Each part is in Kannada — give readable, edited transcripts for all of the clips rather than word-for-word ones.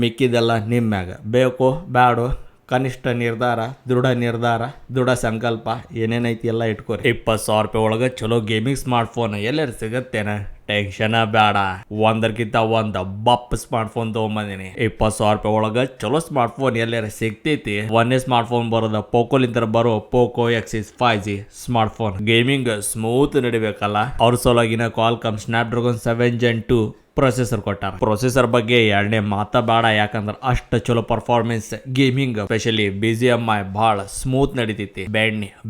ಮಿಕ್ಕಿದೆಲ್ಲ ನಿಮ್ಮ್ಯಾಗ. ಬೇಕೋ ಬ್ಯಾಡೋ ಕನಿಷ್ಠ ನಿರ್ಧಾರ, ದೃಢ ಸಂಕಲ್ಪ ಏನೇನೈತಿ ಎಲ್ಲ ಇಟ್ಕೋರಿ. 20,000 ರೂಪಾಯಿ ಒಳಗೆ ಚಲೋ ಗೇಮಿಂಗ್ ಸ್ಮಾರ್ಟ್ ಫೋನ್ ಎಲ್ಲರೂ ಸಿಗತ್ತೇನ? ಟೆನ್ಷನ್ ಬೇಡ, ಒಂದರ್ಕಿಂತ ಒಂದ್ ಬಪ್ ಸ್ಮಾರ್ಟ್ ಫೋನ್ ತಗೊಂಬಂದಿನಿ. 20,000 ರೂಪಾಯಿ ಒಳಗ ಚಲೋ ಸ್ಮಾರ್ಟ್ ಫೋನ್ ಎಲ್ಲಾರ ಸಿಗ್ತೈತಿ. ಒಂದೇ ಸ್ಮಾರ್ಟ್ ಫೋನ್ ಬರೋದ ಪೋಕೋಲಿಂದ ಬರೋ Poco X6 5G smart phone. Gaming smooth ನಡಿಬೇಕಲ್ಲ, ಅವ್ರ ಸಲುವಾಗಿನ ಕ್ವಾಲ್ಕಾಮ್ ಸ್ನ್ಯಾಪ್ಡ್ರಾಗನ್ 7 Gen 2 ಪ್ರೊಸೆಸರ್ ಕೊಟ್ಟಾರ. ಪ್ರೊಸೆಸರ್ ಬಗ್ಗೆ ಎರಡನೇ ಮಾತಾ ಬೇಡ, ಯಾಕಂದ್ರೆ ಅಷ್ಟು ಚಲೋ ಪರ್ಫಾರ್ಮೆನ್ಸ್ ಗೇಮಿಂಗ್ ಸ್ಪೆಷಲಿ BGMI ಬಹಳ ಸ್ಮೂತ್ ನಡಿತೈತಿ.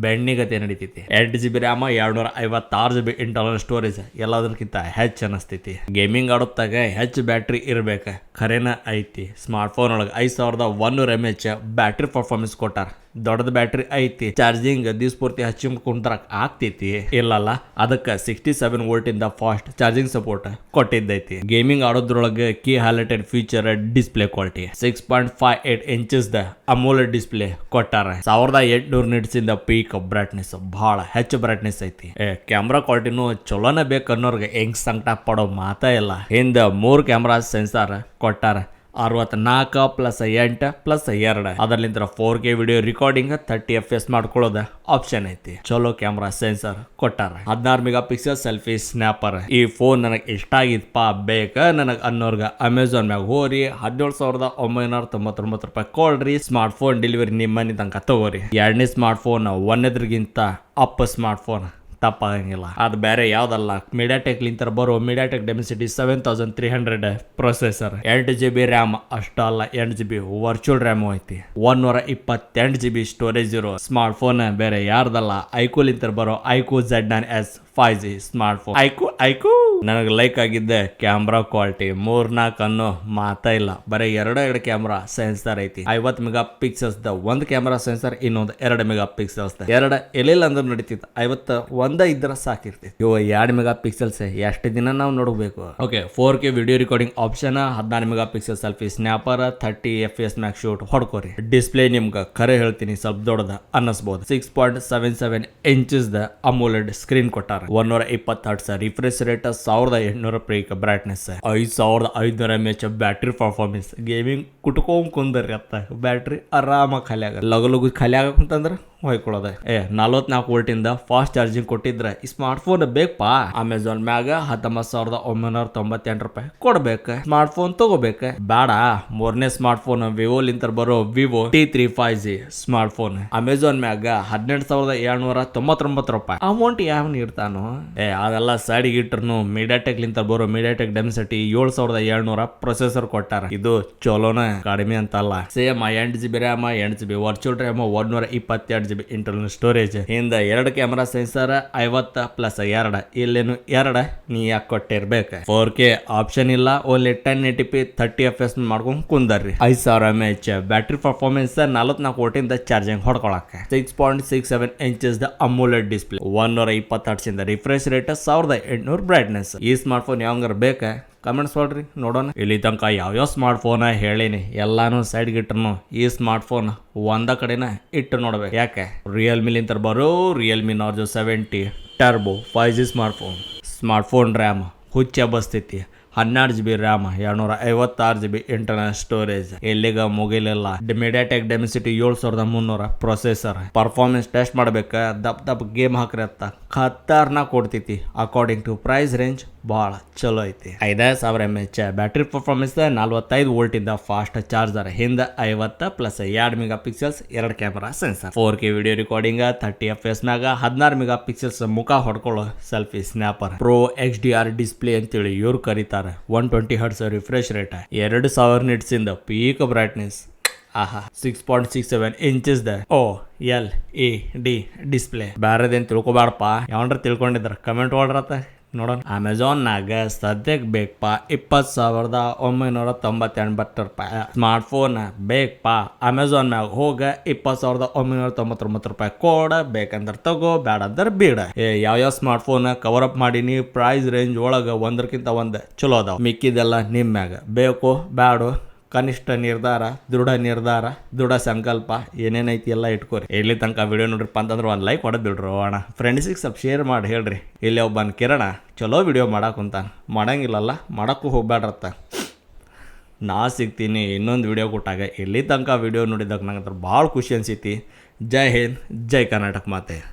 ಬೆಣ್ಣಿಗತೆ ನಡಿತೈತಿ. 8GB RAM, 256GB internal storage ಎಲ್ಲದಕ್ಕಿಂತ ಹೆಚ್ಚು ಅನಿಸ್ತೈತಿ. ಗೇಮಿಂಗ್ ಆಡೋತ್ತಾಗ ಹೆಚ್ಚು ಬ್ಯಾಟ್ರಿ ಇರ್ಬೇಕ, ಖರೇನ ಐತಿ. ಸ್ಮಾರ್ಟ್ ಫೋನ್ ಒಳಗೆ 5100 mAh ಬ್ಯಾಟ್ರಿ ಪರ್ಫಾರ್ಮೆನ್ಸ್ ಕೊಟ್ಟಾರ. ದೊಡ್ಡದ ಬ್ಯಾಟ್ರಿ ಐತಿ, ಚಾರ್ಜಿಂಗ್ ದಿವ್ಸ ಪೂರ್ತಿ ಹಚ್ಚಿಮ್ ಕುಂದ್ರಕ್ ಆಗ್ತೈತಿ. ಇಲ್ಲಲ್ಲ, ಅದಕ್ಕೆ 67 ವೋಲ್ಟ್ ಇಂದ ಫಾಸ್ಟ್ ಚಾರ್ಜಿಂಗ್ ಸಪೋರ್ಟ್ ಕೊಟ್ಟಿದ್ದೈತಿ. ಗೇಮಿಂಗ್ ಆಡೋದ್ರೊಳಗೆ key highlighted feature display quality 6.58 inches the AMOLED display ಕೊಟ್ಟಾರ. 1800 ನಿಟ್ಸ್ ಇಂದ ಪೀಕ್ ಬ್ರೈಟ್ನೆಸ್, ಬಹಳ ಹೆಚ್ಚು ಬ್ರೈಟ್ನೆಸ್ ಐತಿ. ಕ್ಯಾಮ್ರಾ ಕ್ವಾಲಿಟಿನೂ ಚಲೋನ ಬೇಕನ್ನೋರ್ಗೆ ಹೆಂಗ್ ಸಂಕಟ ಪಡೋ ಮಾತಾ ಇಲ್ಲ. ಹಿಂದ 3 ಕ್ಯಾಮ್ರಾ ಸೆನ್ಸಾರ್ ಕೊಟ್ಟಾರ. 64+8+2 ಅದರ್ಲಿಂದ 4K ವಿಡಿಯೋ ರಿಕಾರ್ಡಿಂಗ್ 30 FPS ಮಾಡ್ಕೊಳ್ಳೋದ ಆಪ್ಷನ್ ಐತಿ. ಚಲೋ ಕ್ಯಾಮ್ರಾ ಸೆನ್ಸರ್ ಕೊಟ್ಟಾರ. 16 MP ಸೆಲ್ಫಿ ಸ್ನ್ಯಾಪರ್. ಈ ಫೋನ್ ನನಗೆ ಇಷ್ಟ ಆಗಿತ್ತಪ್ಪ, ಬೇಕ ನನಗೆ ಅನ್ನೋರ್ಗ ಅಮೆಝಾನ್ ಮ್ಯಾಗ ಹೋರಿ 17,999 ರೂಪಾಯಿ ಕೊಡ್ರಿ, ಸ್ಮಾರ್ಟ್ ಫೋನ್ ಡೆಲಿವರಿ ನಿಮ್ಮ ಮನೆ ತನಕ ತಗೋರಿ. ಎರಡನೇ ಸ್ಮಾರ್ಟ್ ಫೋನ್ ಒಂದದ್ರಗಿಂತ ಅಪ್ ಸ್ಮಾರ್ಟ್ ಫೋನ್ ತಪ್ಪಾಗಂಗಿಲ್ಲ. ಅದು ಬೇರೆ ಯಾವ್ದಲ್ಲ, ಮೀಡಿಯಾಟೆಕ್ ಲಿಂತ ಬರೋ MediaTek Dimensity 7300 processor. 8GB RAM ಅಷ್ಟಲ್ಲ, 8GB ವರ್ಚುವಲ್ ರ್ಯಾಮು ಐತಿ. 128GB ಸ್ಟೋರೇಜ್ ಇರೋ ಸ್ಮಾರ್ಟ್ ಫೋನ್ ಬೇರೆ ಯಾರ್ದಲ್ಲ, ಐಕೂ ಲಿಂತ ಬರೋ ಐಕೂ Z9S 5G ಸ್ಮಾರ್ಟ್ ಫೋನ್. ಐಕೂ ನನಗೆ ಲೈಕ್ ಆಗಿದ್ದೆ ಕ್ಯಾಮ್ರಾ ಕ್ವಾಲಿಟಿ 3-4 ಅನ್ನೋ ಮಾತಾ ಇಲ್ಲ. ಬರೀ ಎರಡು ಕ್ಯಾಮ್ರಾ ಸೆನ್ಸರ್ ಐತಿ. 50 MP ಒಂದು ಕ್ಯಾಮ್ರಾ ಸೆನ್ಸರ್, ಇನ್ನೊಂದು 2 MP. ಎರಡು ಎಲ್ಲಿಲ್ಲ ಅಂದ್ರೆ ನಡೀತಿತ್ತು, 51 ಇದ್ರೆ ಸಾಕಿರ್ತೈತಿ. ಇವು 2 MP ಎಷ್ಟು ದಿನ ನಾವು ನೋಡಬೇಕು. Okay, 4K video recording option, 16 MP selfie snapper, 30 FPS ಮ್ಯಾಕ್ ಶೂಟ್ ಹೊಡ್ಕೋರಿ. ಡಿಸ್ಪ್ಲೇ ನಿಮ್ಗೆ ಖರೆ ಹೇಳ್ತೀನಿ ಸ್ವಲ್ಪ ದೊಡ್ಡದ ಅನ್ನಿಸ್ಬೋದು. 6.77 ಇಂಚಸ್ ದ ಅಮೋಲೆಡ್ ಸ್ಕ್ರೀನ್ ಕೊಟ್ಟಾರ. 120 Hz refresh rate, 1800 peak brightness, 5500 mAh battery performance. Gaming ಕುಟ್ಕೊಂಡ್ ಕುಂದರಿ ಅತ್ತ ಬ್ಯಾಟ್ರಿ ಆರಾಮ ಖಾಲಿ ಆಗ ಲಗು ಖಾಲಿ ಆಗಕ್ಕಂತಂದ್ರೆ ಹೊಯ್ಕೊಳ್ಳೋದ. 44 ವೋಲ್ಟ್ ಇಂದ ಫಾಸ್ಟ್ ಚಾರ್ಜಿಂಗ್ ಕೊಟ್ಟಿದ್ರೆ ಈ ಸ್ಮಾರ್ಟ್ ಫೋನ್ ಬೇಕಪ್ಪ. ಅಮೆಝಾನ್ ಮ್ಯಾಗ 19,998 ರೂಪಾಯಿ ಕೊಡ್ಬೇಕ, ಸ್ಮಾರ್ಟ್ ಫೋನ್ ತಗೋಬೇಕ. ಬೇಡ, ಮೂರನೇ ಸ್ಮಾರ್ಟ್ ಫೋನ್ ವಿವೋ ಲಿಂತ ಬರೋ Vivo T3 5G smart phone Amazon ಮ್ಯಾಗ 18,799 ರೂಪಾಯಿ. ಅಮೌಂಟ್ ಯಾವ ನೀಡ್ತಾನು? ಅದೆಲ್ಲ ಸೈಡ್ಗೆ ಇಟ್ರು ಮೀಡಿಯಾಟೆಕ್ ಲಿಂತ ಬರೋ ಮೀಡಿಯಾಟೆಕ್ ಡೆಮಿಸಿಟಿ 7700 ಪ್ರೊಸೆಸರ್ ಕೊಟ್ಟಾರ. ಇದು ಚಲೋನ, ಕಡಿಮೆ ಅಂತಲ್ಲ. Same 8GB RAM, 8GB virtual RAM, 128GB internal storage. ಹಿಂದ 2 ಕ್ಯಾಮ್ರಾ ಸೆನ್ಸರ್, 50+2 ಇಲ್ಲೇನು 2 ನೀ ಯಾಕೆ ಕೊಟ್ಟಿರ್ಬೇಕು. 4K ಆಪ್ಷನ್ ಇಲ್ಲ, ಓನ್ಲಿ 1080p 30 FPS ಮಾಡ್ಕೊಂಡ್ ಕುಂದರ್ರಿ. 5000 mAh ಬ್ಯಾಟ್ರಿ ಪರ್ಫಾರ್ಮೆನ್ಸ್, 44 ವೋಲ್ಟ್ ಇಂದ ಚಾರ್ಜಿಂಗ್ ಹೊಡ್ಕೊಳಕ್ಕೆ. 6.67 inches the AMOLED display, 120 Hz ಇಂದ ರಿಫ್ರೆಶ್ ರೇಟ್, 1800 ಬ್ರೈಟ್ನೆಸ್. ಈ ಸ್ಮಾರ್ಟ್ ಫೋನ್ ಯಾವಂಗಾರ ಬೇಕಾ? ಕಮೆಂಟ್ಸ್ ಮಾಡ್ರಿ ನೋಡೋಣ. ಇಲ್ಲಿ ತನಕ ಯಾವ್ಯಾವ ಸ್ಮಾರ್ಟ್ ಫೋನ್ ಹೇಳಿನಿ ಎಲ್ಲಾನು ಸೈಡ್ಗೆ ಇಟ್ರು ಈ ಸ್ಮಾರ್ಟ್ ಫೋನ್ ಒಂದ ಕಡೆನ ಇಟ್ಟು ನೋಡ್ಬೇಕು. ಯಾಕೆ? ರಿಯಲ್ಮಿ ಲಿಂತ ಬರೋ Realme Narzo 70 Turbo 5G smart phone RAM ಹುಚ್ಚ ಬಸ್ತೈತಿ. 12GB RAM, 256GB internal storage. ಎಲ್ಲಿಗ ಮುಗಿಲಿಲ್ಲ. MediaTek Dimensity 7300 processor. Performance test ಮಾಡ್ಬೇಕ, ದಪ್ ಗೇಮ್ ಹಾಕ್ರಿ ಅತ್ತ ಖತ್ತಾರ್ನ ಕೊಡ್ತೈತಿ. ಅಕಾರ್ಡಿಂಗ್ ಟು ಪ್ರೈಸ್ ರೇಂಜ್ ಬಹಳ ಚಲೋ ಐತಿ. 5000 mAh ಬ್ಯಾಟ್ರಿ ಪರ್ಫಾರ್ಮೆನ್ಸ್, 45 ವೋಲ್ಟ್ ಇಂದ ಫಾಸ್ಟ್ ಚಾರ್ಜರ್. ಹಿಂದ 50+2 MP 2 camera sensor. 4K video recording 30 FPS ಮ್ಯಾಗ 16 MP ಮುಖ ಹೊಡ್ಕೊಳ್ಳೋ selfie snapper. Pro XDR display ಅಂತೇಳಿ ಇವ್ರು ಕರೀತಾರೆ. 120 Hz ರಿಫ್ರೆಶ್ ರೇಟ್, 2000 ನಿಟ್ಸ್ ಇಂದ peak brightness. 6.67 inches the OLED display. ಬ್ಯಾರದೇನ್ ತಿಳ್ಕೊಬಾರಪ್ಪ, ಯಾವಂಡ್ರ ತಿಳ್ಕೊಂಡಿದ್ರ ಕಮೆಂಟ್ ಮಾಡ್ರತ್ತ ನೋಡೋಣ. ಅಮೆಝಾನ್ನಾಗ ಸದ್ಯಕ್ಕೆ ಬೇಕಪ್ಪ 20,998 ರೂಪಾಯಿ ಸ್ಮಾರ್ಟ್ ಫೋನ್ ಬೇಕಪ್ಪ. ಅಮೆಝಾನ್ ಮ್ಯಾಗ ಹೋಗ 20,999 ರೂಪಾಯಿ ಕೊಡ. ಬೇಕಂದ್ರೆ ತಗೋ, ಬೇಡ ಅಂದ್ರೆ ಬೇಡ. ಯಾವ್ಯಾವ ಸ್ಮಾರ್ಟ್ ಫೋನ್ ಕವರ್ ಅಪ್ ಮಾಡೀನಿ, ಪ್ರೈಸ್ ರೇಂಜ್ ಒಳಗೆ ಒಂದಕ್ಕಿಂತ ಒಂದು ಚಲೋ ಅದಾವ. ಮಿಕ್ಕಿದೆಲ್ಲ ನಿಮ್ಮ್ಯಾಗ. ಬೇಕೋ ಬ್ಯಾಡೋ ಕನಿಷ್ಠ ನಿರ್ಧಾರ, ದೃಢ ಸಂಕಲ್ಪ ಏನೇನೈತಿ ಎಲ್ಲ ಇಟ್ಕೋರಿ. ಇಲ್ಲಿ ತನಕ ವಿಡಿಯೋ ನೋಡ್ರಿಪ್ಪ ಅಂತಂದ್ರೆ ಒಂದು ಲೈಕ್ ಹೊಡೆದ್ ಬಿಡ್ರಿ ಅಣ್ಣ. ಫ್ರೆಂಡ್ಸಿಗೆ ಸ್ವಲ್ಪ ಶೇರ್ ಮಾಡಿ ಹೇಳ್ರಿ. ಇಲ್ಲಿ ಒಬ್ಬನ ಕಿರಣ ಚಲೋ ವಿಡಿಯೋ ಮಾಡಾಕುಂತಾನ, ಮಾಡಂಗಿಲ್ಲಲ್ಲ, ಮಾಡಕ್ಕೂ ಹೋಗ್ಬೇಡ್ರತ್ತ. ನಾ ಸಿಗ್ತೀನಿ ಇನ್ನೊಂದು ವಿಡಿಯೋ ಕೊಟ್ಟಾಗ. ಇಲ್ಲಿ ತನಕ ವಿಡಿಯೋ ನೋಡಿದಾಗ ನಂಗೆ ಭಾಳ ಖುಷಿ ಅನ್ಸೈತಿ. ಜೈ ಹಿಂದ್, ಜೈ ಕರ್ನಾಟಕ ಮಾತೆ.